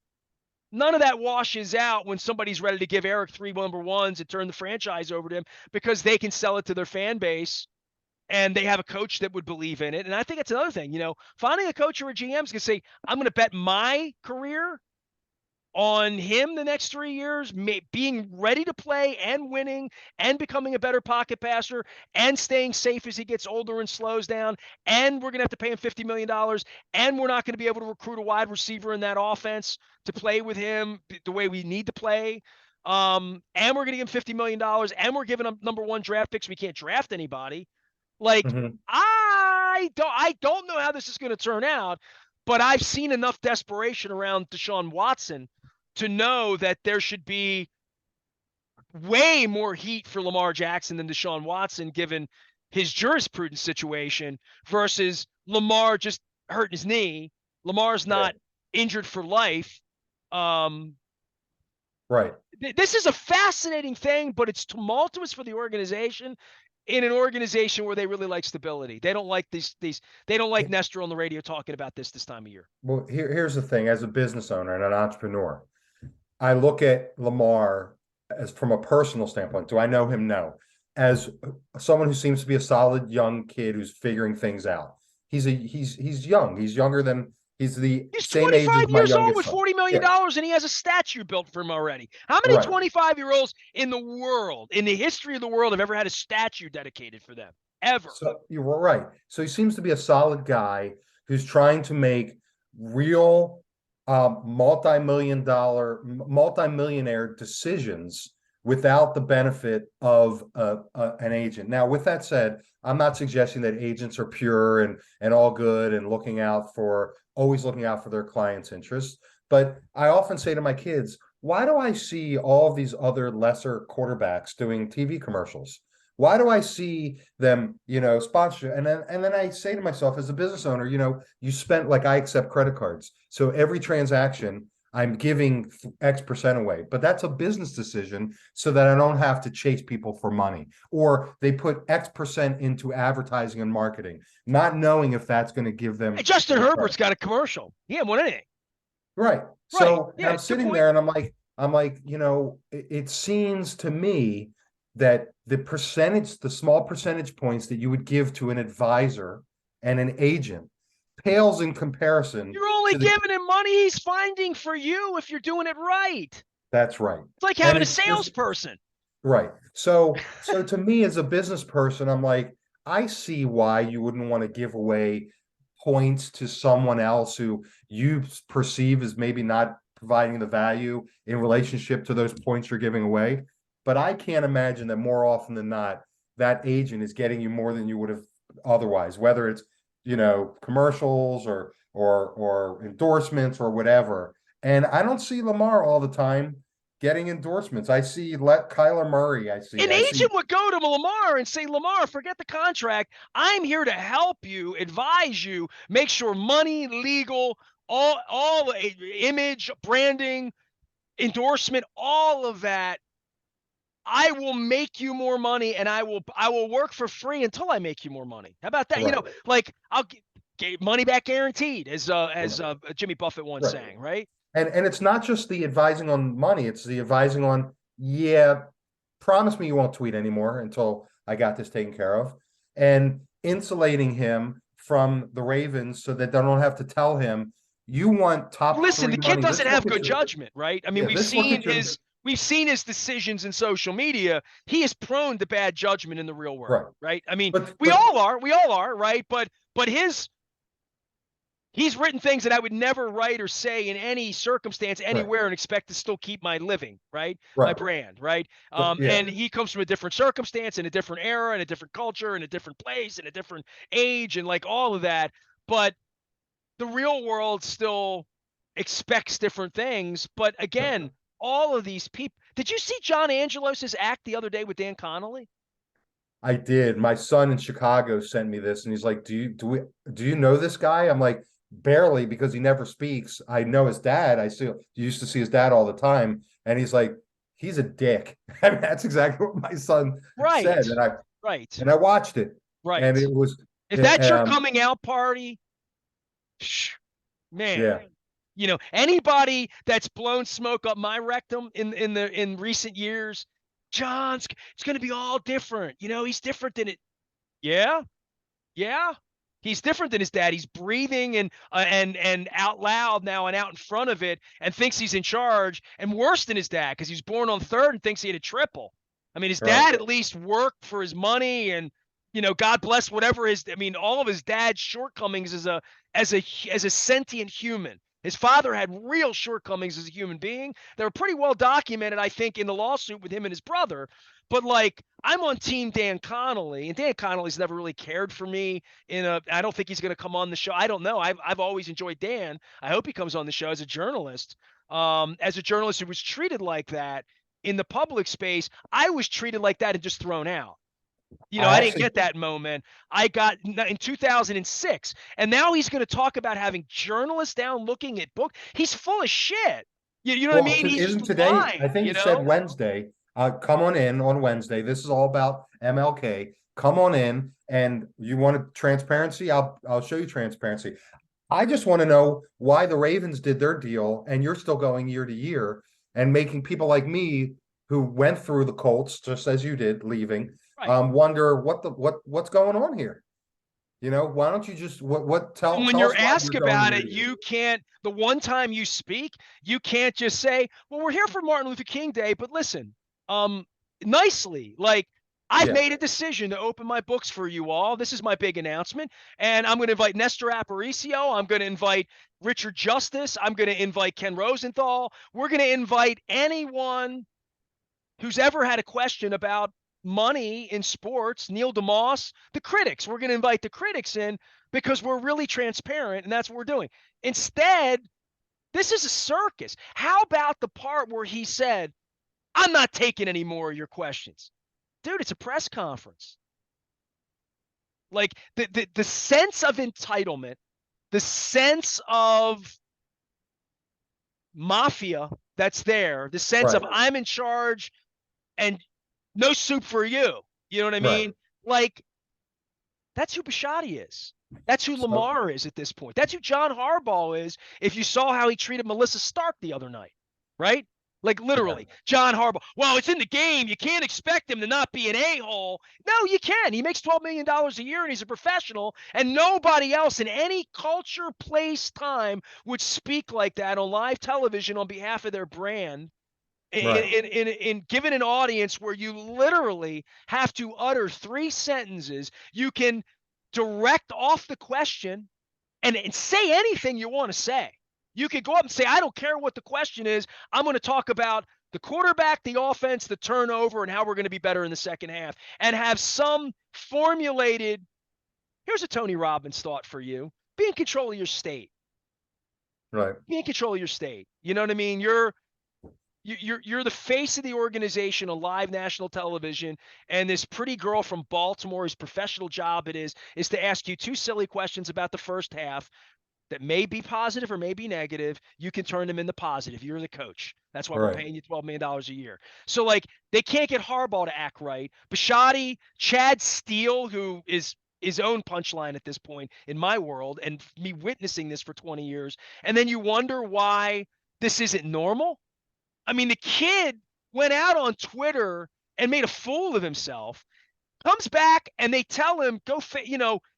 Speaker 1: None of that washes out when somebody's ready to give Eric 3 number ones and turn the franchise over to him because they can sell it to their fan base and they have a coach that would believe in it. And I think that's another thing, finding a coach or a GM is going to say, I'm going to bet my career on him the next 3 years, being ready to play and winning and becoming a better pocket passer and staying safe as he gets older and slows down. And we're going to have to pay him $50 million. And we're not going to be able to recruit a wide receiver in that offense to play with him the way we need to play. And we're going to give him $50 million, and we're giving him number 1 draft picks. We can't draft anybody. Like,
Speaker 2: Mhm.
Speaker 1: I don't know how this is going to turn out, but I've seen enough desperation around Deshaun Watson to know that there should be way more heat for Lamar Jackson than Deshaun Watson, given his jurisprudence situation, versus Lamar just hurting his knee. Lamar's
Speaker 2: Yeah.
Speaker 1: not injured for life. Um,
Speaker 2: Right.
Speaker 1: this is a fascinating thing, but it's tumultuous for the organization, in an organization where they really like stability. They don't like these they don't like Nestor on the radio talking about this time of year.
Speaker 2: Well, here's the thing. As a business owner and an entrepreneur, I look at Lamar as from a personal standpoint. Do I know him? No. As someone who seems to be a solid young kid who's figuring things out. He's young. He's younger than he's the
Speaker 1: He's
Speaker 2: same age
Speaker 1: 25
Speaker 2: as my
Speaker 1: years old
Speaker 2: youngest
Speaker 1: with
Speaker 2: son.
Speaker 1: $40 million,
Speaker 2: Yeah,
Speaker 1: and he has a statue built for him already. How many
Speaker 2: right.
Speaker 1: 25-year-olds in the world, in the history of the world, have ever had a statue dedicated for them? Ever.
Speaker 2: So you were right. So he seems to be a solid guy who's trying to make real multi-millionaire decisions without the benefit of an agent. Now, with that said, I'm not suggesting that agents are pure and all good and always looking out for their clients' interests. But I often say to my kids, why do I see all of these other lesser quarterbacks doing TV commercials? Why do I see them, sponsor? And then I say to myself, as a business owner, you spent, like, I accept credit cards. So every transaction I'm giving X percent away, but that's a business decision so that I don't have to chase people for money. Or they put X percent into advertising and marketing, not knowing if that's going to give them
Speaker 1: Hey, Justin
Speaker 2: a return.
Speaker 1: Herbert's got a commercial. He ain't won anything.
Speaker 2: Right.
Speaker 1: Right.
Speaker 2: So, and
Speaker 1: Yeah.
Speaker 2: I'm
Speaker 1: Good
Speaker 2: sitting
Speaker 1: point.
Speaker 2: there and I'm like, it seems to me that the small percentage points that you would give to an advisor and an agent pales in comparison
Speaker 1: You're only
Speaker 2: to the,
Speaker 1: giving him money he's finding for you if you're doing it right.
Speaker 2: that's right.
Speaker 1: It's like
Speaker 2: And
Speaker 1: having a
Speaker 2: it's just,
Speaker 1: salesperson.
Speaker 2: right. So to me as a business person, I'm like, I see why you wouldn't want to give away points to someone else who you perceive as maybe not providing the value in relationship to those points you're giving away. But I can't imagine that more often than not, that agent is getting you more than you would have otherwise, whether it's, commercials or endorsements or whatever. And I don't see Lamar all the time getting endorsements. I see Kyler Murray. I see.
Speaker 1: An
Speaker 2: I see.
Speaker 1: agent would go to Lamar and say, Lamar, forget the contract. I'm here to help you, advise you, make sure money, legal, all image, branding, endorsement, all of that. I will make you more money, and I will work for free until I make you more money. How about that?
Speaker 2: Right.
Speaker 1: Like, I'll get money back guaranteed, as
Speaker 2: Right.
Speaker 1: Jimmy Buffett once
Speaker 2: Right.
Speaker 1: sang, right?
Speaker 2: And it's not just the advising on money, it's the advising on, yeah, promise me you won't tweet anymore until I got this taken care of. And insulating him from the Ravens so that they don't have to tell him, you want top
Speaker 1: Listen,
Speaker 2: three
Speaker 1: the kid
Speaker 2: money.
Speaker 1: doesn't
Speaker 2: Let's look
Speaker 1: have
Speaker 2: at
Speaker 1: good
Speaker 2: your,
Speaker 1: judgment, right? I mean,
Speaker 2: yeah, let's look at your,
Speaker 1: we've seen his decisions in social media. He is prone to bad judgment in the real world,
Speaker 2: right.
Speaker 1: right? I mean,
Speaker 2: But
Speaker 1: we all are, right? But he's written things that I would never write or say in any circumstance
Speaker 2: right,
Speaker 1: anywhere and expect to still keep my living, right? My
Speaker 2: right.
Speaker 1: brand, right?
Speaker 2: But yeah,
Speaker 1: And he comes from a different circumstance and a different era and a different culture and a different place and a different age and like all of that. But the real world still expects different things. But
Speaker 2: yeah.
Speaker 1: again, all of these people. Did you see John Angelos's act the other day with Dan Connolly?
Speaker 2: I did. My son in Chicago sent me this, and he's like, do you know this guy?" I'm like, "Barely, because he never speaks. I know his dad. I used to see his dad all the time." And he's like, "He's a dick." I mean, that's exactly what my son
Speaker 1: Right.
Speaker 2: said, and I
Speaker 1: Right.
Speaker 2: and I watched it, and
Speaker 1: Right.
Speaker 2: it was,
Speaker 1: If that's your coming out party, man,
Speaker 2: yeah,
Speaker 1: anybody that's blown smoke up my rectum in recent years, it's going to be all different. He's different than it. Yeah. Yeah. He's different than his dad. He's breathing and out loud now and out in front of it and thinks he's in charge, and worse than his dad because he was born on third and thinks he had a triple. I mean, his
Speaker 2: Right.
Speaker 1: dad at least worked for his money and God bless whatever all of his dad's shortcomings as a sentient human. His father had real shortcomings as a human being. They were pretty well documented, I think, in the lawsuit with him and his brother. But like, I'm on team Dan Connolly, and Dan Connolly's never really cared for me. I don't think he's going to come on the show. I don't know. I've always enjoyed Dan. I hope he comes on the show as a journalist. As a journalist who was treated like that in the public space, I was treated like that and just thrown out.
Speaker 2: I
Speaker 1: I didn't
Speaker 2: actually,
Speaker 1: get that moment. I got in 2006, and now he's going to talk about having journalists down looking at books. He's full of shit. You know what I
Speaker 2: well,
Speaker 1: mean? He's just
Speaker 2: isn't today, I
Speaker 1: lying.
Speaker 2: think he said Wednesday, come on in on Wednesday. This is all about MLK. Come on in, and you want transparency? I'll show you transparency. I just want to know why the Ravens did their deal and you're still going year to year and making people like me who went through the Colts just as you did, leaving,
Speaker 1: Right.
Speaker 2: wonder what's going on here. Why don't you just
Speaker 1: And when
Speaker 2: tell
Speaker 1: you're
Speaker 2: us why
Speaker 1: asked
Speaker 2: you're going
Speaker 1: about
Speaker 2: year
Speaker 1: it,
Speaker 2: to year.
Speaker 1: you can't. The one time you speak, you can't just say, "Well, we're here for Martin Luther King Day," but listen, nicely, like, I've
Speaker 2: Yeah,
Speaker 1: made a decision to open my books for you all. This is my big announcement. And I'm going to invite Nestor Aparicio. I'm going to invite Richard Justice. I'm going to invite Ken Rosenthal. We're going to invite anyone who's ever had a question about money in sports, Neil DeMoss, the critics. We're going to invite the critics in because we're really transparent, and that's what we're doing. Instead, this is a circus. How about the part where he said, I'm not taking any more of your questions? Dude, it's a press conference. Like the sense of entitlement, the sense of mafia that's there, the sense of
Speaker 2: right,
Speaker 1: I'm in charge and no soup for you. You know what I
Speaker 2: right.
Speaker 1: mean? Like, that's who Bisciotti is. That's who
Speaker 2: So
Speaker 1: Lamar is at this point. That's who John Harbaugh is. If you saw how he treated Melissa Stark the other night, right? Like,
Speaker 2: yeah,
Speaker 1: literally, John Harbaugh. Well, it's in the game. You can't expect him to not be an a-hole. No, you can. He makes $12 million a year and he's a professional. And nobody else in any culture, place, time would speak like that on live television on behalf of their brand
Speaker 2: right,
Speaker 1: in given an audience where you literally have to utter 3 sentences. You can direct off the question and say anything you want to say. You could go up and say, I don't care what the question is. I'm going to talk about the quarterback, the offense, the turnover, and how we're going to be better in the second half, and have some formulated. Here's a Tony Robbins thought for you: be in control of your state.
Speaker 2: right.
Speaker 1: Be in control of your state. You know what I mean? You're the face of the organization on live national television, and this pretty girl from Baltimore, whose professional job it is to ask you 2 silly questions about the first half that may be positive or may be negative. You can turn them into positive. You're the coach. That's why we're
Speaker 2: Right.
Speaker 1: paying you $12 million a year. So, like, they can't get Harbaugh to act right. Bisciotti, Chad Steele, who is his own punchline at this point in my world, and me witnessing this for 20 years. And then you wonder why this isn't normal. I mean, the kid went out on Twitter and made a fool of himself, comes back and they tell him,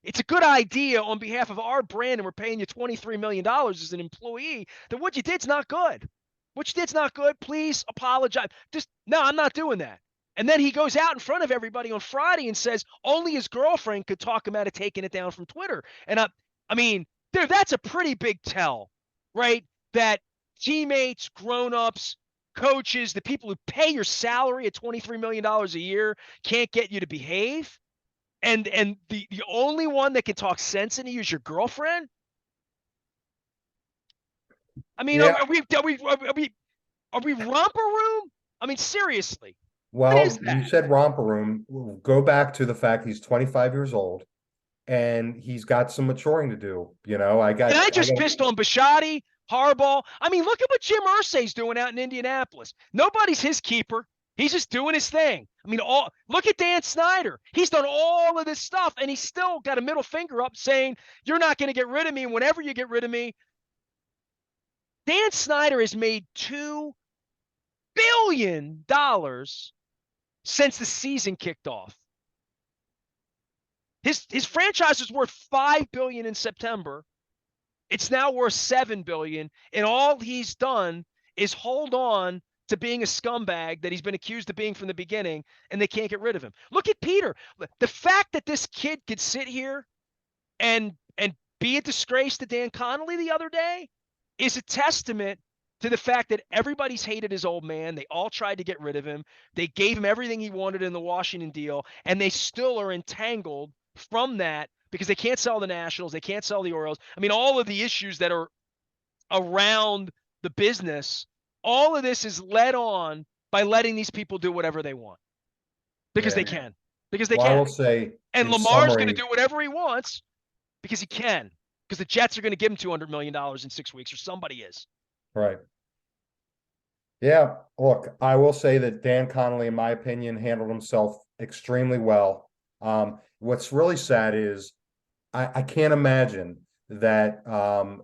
Speaker 1: it's a good idea on behalf of our brand and we're paying you $23 million as an employee, that what you did's not good. What you did's not good. Please apologize. Just, no, I'm not doing that. And then he goes out in front of everybody on Friday and says only his girlfriend could talk him out of taking it down from Twitter. And I mean, dude, that's a pretty big tell, right? That teammates, grown-ups, coaches, the people who pay your salary at $23 million a year can't get you to behave. And the only one that can talk sense into you is your girlfriend. I mean,
Speaker 2: Yeah.
Speaker 1: are we romper room? I mean, seriously, what is
Speaker 2: Well, you
Speaker 1: that?
Speaker 2: said romper room. Go back to the fact he's 25 years old and he's got some maturing to do.
Speaker 1: And I just pissed on Bisciotti, Harbaugh. I mean, look at what Jim Irsay's doing out in Indianapolis. Nobody's his keeper. He's just doing his thing. I mean, look at Dan Snyder. He's done all of this stuff, and he's still got a middle finger up saying, you're not going to get rid of me. And whenever you get rid of me, Dan Snyder has made $2 billion since the season kicked off. His franchise is worth $5 billion in September. It's now worth $7 billion, and all he's done is hold on to being a scumbag that he's been accused of being from the beginning, and they can't get rid of him. Look at Peter. The fact that this kid could sit here and be a disgrace to Dan Connolly the other day is a testament to the fact that everybody's hated his old man. They all tried to get rid of him. They gave him everything he wanted in the Washington deal, and they still are entangled from that because they can't sell the Nationals. They can't sell the Orioles. I mean, all of the issues that are around the business, all of this is led on by letting these people do whatever they want because
Speaker 2: Yeah.
Speaker 1: they can. Because they
Speaker 2: Well, I
Speaker 1: can.
Speaker 2: will say,
Speaker 1: And
Speaker 2: in
Speaker 1: Lamar's going to
Speaker 2: summary,
Speaker 1: do whatever he wants because he can. Because the Jets are going to give him $200 million in 6 weeks, or somebody is.
Speaker 2: right. Yeah, look, I will say that Dan Connolly, in my opinion, handled himself extremely well. What's really sad is I can't imagine that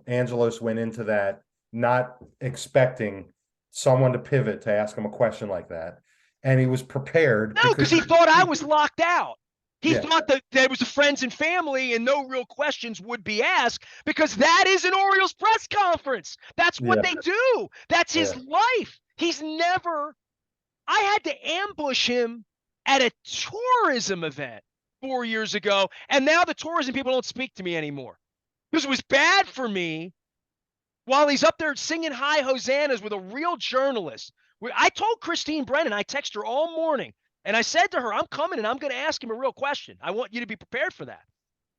Speaker 2: Angelos went into that not expecting someone to pivot to ask him a question like that. And he was prepared
Speaker 1: No, because
Speaker 2: because
Speaker 1: he thought I was locked out. He
Speaker 2: yeah,
Speaker 1: thought that there was a friends and family and no real questions would be asked because that is an Orioles press conference. That's what
Speaker 2: yeah,
Speaker 1: they do. That's his
Speaker 2: yeah,
Speaker 1: life. He's never, I had to ambush him at a tourism event 4 years ago. And now the tourism people don't speak to me anymore because it was bad for me while he's up there singing high hosannas with a real journalist. I told Christine Brennan, I texted her all morning, and I said to her, I'm coming and I'm going to ask him a real question. I want you to be prepared for that.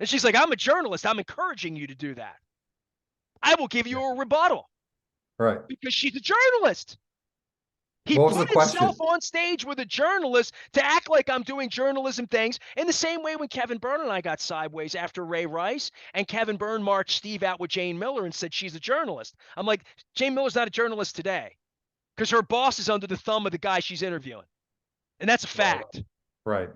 Speaker 1: And she's like, I'm a journalist. I'm encouraging you to do that. I will give you
Speaker 2: yeah.
Speaker 1: a rebuttal
Speaker 2: Right.
Speaker 1: because she's a journalist. He
Speaker 2: What was the
Speaker 1: put himself
Speaker 2: question?
Speaker 1: on stage with a journalist to act like I'm doing journalism things in the same way when Kevin Byrne and I got sideways after Ray Rice, and Kevin Byrne marched Steve out with Jane Miller and said she's a journalist. I'm like, Jane Miller's not a journalist today because her boss is under the thumb of the guy she's interviewing. And that's a
Speaker 2: Right.
Speaker 1: fact.
Speaker 2: Right.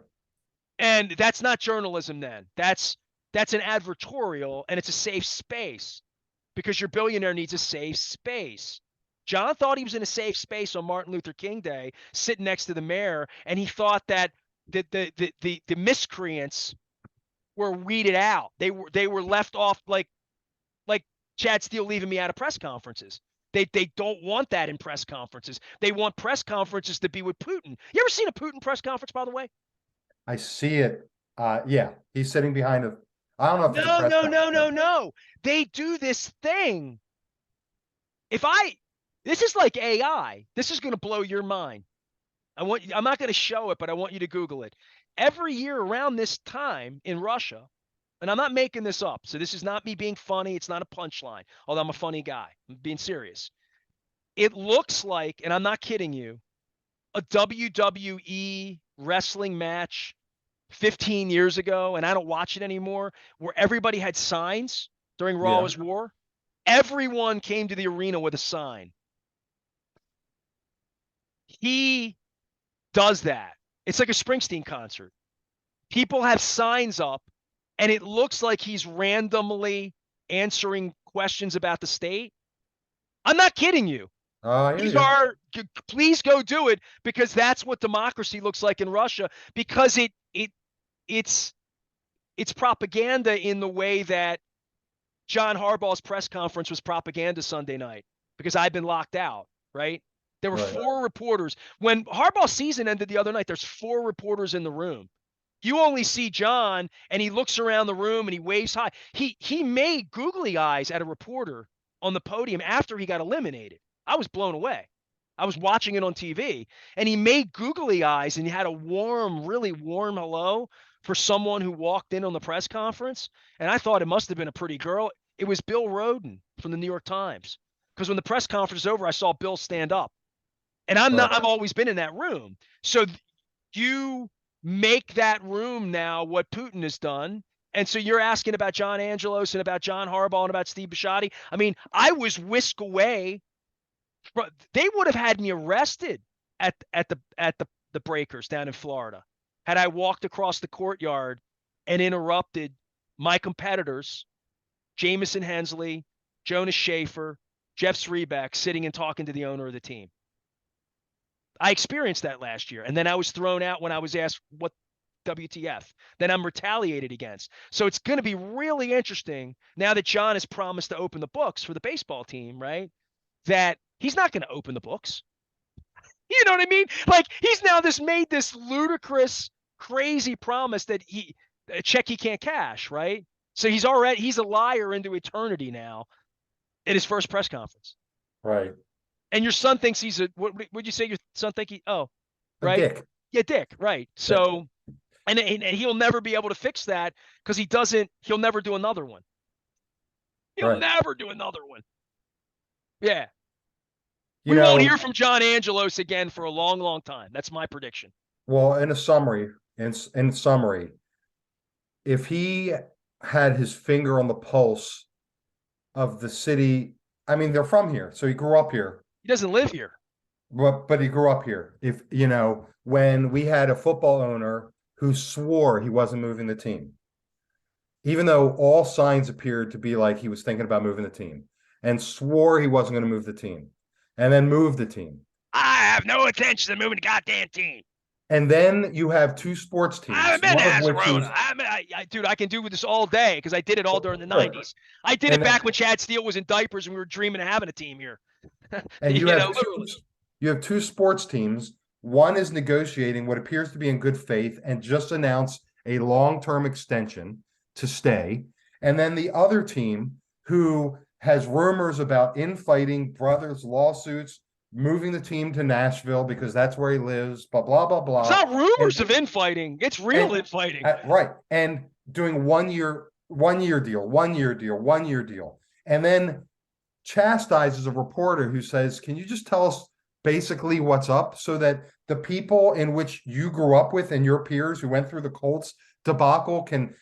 Speaker 1: And that's not journalism then. That's an advertorial, and it's a safe space because your billionaire needs a safe space. John thought he was in a safe space on Martin Luther King Day, sitting next to the mayor, and he thought that the miscreants were weeded out. They were left off like Chad Steele leaving me out of press conferences. They don't want that in press conferences. They want press conferences to be with Putin. You ever seen a Putin press conference, by the way?
Speaker 2: I see it. Yeah, he's sitting behind a. I don't know if it's a
Speaker 1: No,
Speaker 2: press
Speaker 1: no, no, no,
Speaker 2: conference.
Speaker 1: no. They do this thing. This is like AI. This is going to blow your mind. I'm not going to show it, but I want you to Google it. Every year around this time in Russia, and I'm not making this up, so this is not me being funny. It's not a punchline, although I'm a funny guy. I'm being serious. It looks like, and I'm not kidding you, a WWE wrestling match 15 years ago, and I don't watch it anymore, where everybody had signs during Raw
Speaker 2: Yeah.
Speaker 1: is War. Everyone came to the arena with a sign. He does that. It's like a Springsteen concert. People have signs up, and it looks like he's randomly answering questions about the state. I'm not kidding you.
Speaker 2: I hear
Speaker 1: These
Speaker 2: you.
Speaker 1: are, please go do it because that's what democracy looks like in Russia because it's propaganda in the way that John Harbaugh's press conference was propaganda Sunday night because I've been locked out, right? There were
Speaker 2: Right.
Speaker 1: 4 reporters. When Harbaugh's season ended the other night, there's 4 reporters in the room. You only see John, and he looks around the room and he waves hi. He made googly eyes at a reporter on the podium after he got eliminated. I was blown away. I was watching it on TV, and he made googly eyes, and he had a warm, really warm hello for someone who walked in on the press conference. And I thought it must have been a pretty girl. It was Bill Roden from the New York Times. Because when the press conference was over, I saw Bill stand up. And
Speaker 2: Right.
Speaker 1: I've always been in that room. So you make that room now what Putin has done. And so you're asking about John Angelos and about John Harbaugh and about Steve Bisciotti. I mean, I was whisked away. They would have had me arrested at the Breakers down in Florida had I walked across the courtyard and interrupted my competitors, Jamison Hensley, Jonas Schaefer, Jeff Zrebeck, sitting and talking to the owner of the team. I experienced that last year, and then I was thrown out when I was asked what WTF, then I'm retaliated against. So it's going to be really interesting now that John has promised to open the books for the baseball team, right? That he's not going to open the books. You know what I mean? Like he's now made this ludicrous, crazy promise that a check he can't cash, right? So he's a liar into eternity now at his first press conference.
Speaker 2: Right.
Speaker 1: And your son thinks he's what would you say your son think
Speaker 2: A
Speaker 1: right?
Speaker 2: dick.
Speaker 1: Yeah, dick, right. So and he'll never be able to fix that because he'll never do another one. He'll never do another one. Yeah. We won't hear from John Angelos again for a long, long time. That's my prediction.
Speaker 2: Well, in summary, if he had his finger on the pulse of the city, I mean, they're from here, so he grew up here.
Speaker 1: He doesn't live here.
Speaker 2: But he grew up here. If when we had a football owner who swore he wasn't moving the team, even though all signs appeared to be like he was thinking about moving the team, and swore he wasn't going to move the team, and then moved the team.
Speaker 1: I have no intention of moving the goddamn team.
Speaker 2: And then you have two sports teams.
Speaker 1: I haven't been to Arizona. Dude, I can do this all day because I did it all during the 90s. I did it back when Chad Steele was in diapers and we were dreaming of having a team here.
Speaker 2: And you have two sports teams. One is negotiating what appears to be in good faith and just announced a long-term extension to stay. And then the other team who has rumors about infighting, brothers, lawsuits, moving the team to Nashville because that's where he lives, blah, blah, blah, blah.
Speaker 1: It's not rumors of infighting. It's real infighting.
Speaker 2: Right. And doing 1 year deal. And then chastises a reporter who says, can you just tell us basically what's up so that the people in which you grew up with and your peers who went through the Colts debacle can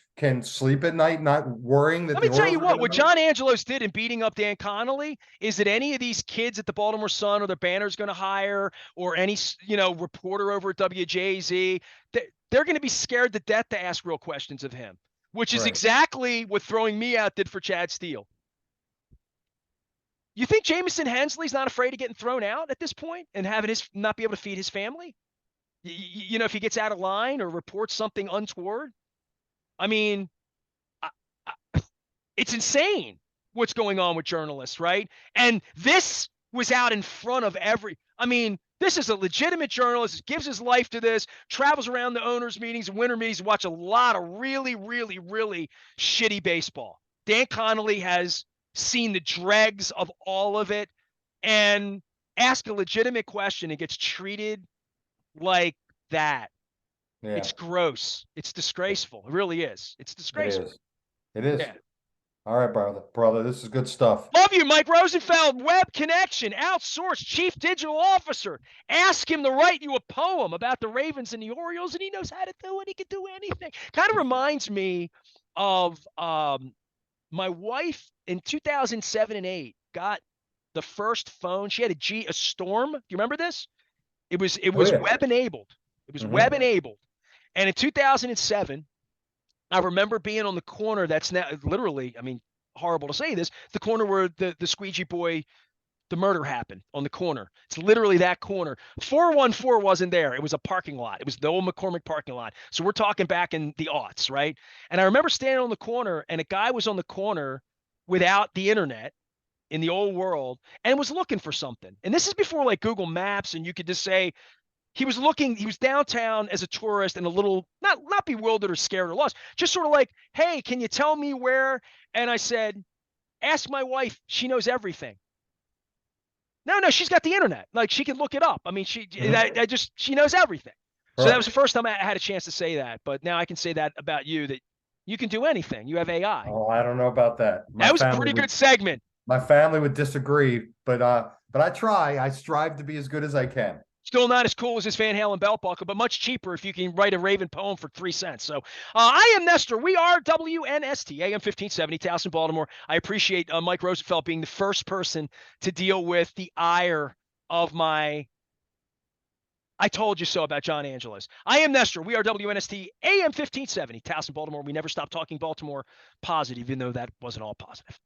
Speaker 2: sleep at night not worrying that
Speaker 1: Let me tell you what John Angelos did in beating up Dan Connolly is that any of these kids at the Baltimore Sun or the Banner's going to hire or any reporter over at WJZ, they're going to be scared to death to ask real questions of him, which is exactly what throwing me out did for Chad Steele. You think Jamison Hensley's not afraid of getting thrown out at this point and having not be able to feed his family? If he gets out of line or reports something untoward? I mean, it's insane what's going on with journalists, right? And this was out in front of this is a legitimate journalist, gives his life to this, travels around the owners' meetings and winter meetings, watch a lot of really, really, really shitty baseball. Dan Connolly has seen the dregs of all of it and ask a legitimate question and gets treated like that. Yeah. It's gross. It's disgraceful. It really is. It's disgraceful.
Speaker 2: It is. Yeah. All right, brother. This is good stuff.
Speaker 1: Love you, Mike Rosenfeld. Web Connection, outsourced chief digital officer. Ask him to write you a poem about the Ravens and the Orioles, and he knows how to do it. He can do anything. Kind of reminds me of my wife in 2007 and 2008 got the first phone. She had a Storm. Do you remember this? It was web enabled. It was web enabled. And in 2007, I remember being on the corner that's now literally, horrible to say this, the corner where the squeegee boy, the murder happened on the corner. It's literally that corner. 414 wasn't there. It was a parking lot. It was the old McCormick parking lot. So we're talking back in the aughts, right? And I remember standing on the corner and a guy was on the corner without the internet in the old world and was looking for something. And this is before like Google Maps and you could just say, he was downtown as a tourist and a little, not bewildered or scared or lost, just sort of like, hey, can you tell me where? And I said, ask my wife. She knows everything. No, she's got the internet. Like she can look it up. She knows everything. Right. So that was the first time I had a chance to say that. But now I can say that about you, that you can do anything. You have AI.
Speaker 2: Oh, I don't know about that.
Speaker 1: That was a pretty good segment.
Speaker 2: My family would disagree, but I try. I strive to be as good as I can.
Speaker 1: Still not as cool as this Van Halen belt buckle, but much cheaper if you can write a Raven poem for 3 cents. So I am Nestor. We are WNST, AM 1570, Towson, Baltimore. I appreciate Mike Rosenfeld being the first person to deal with the ire of my I told you so about John Angelos. I am Nestor. We are WNST, AM 1570, Towson, Baltimore. We never stop talking Baltimore positive, even though that wasn't all positive.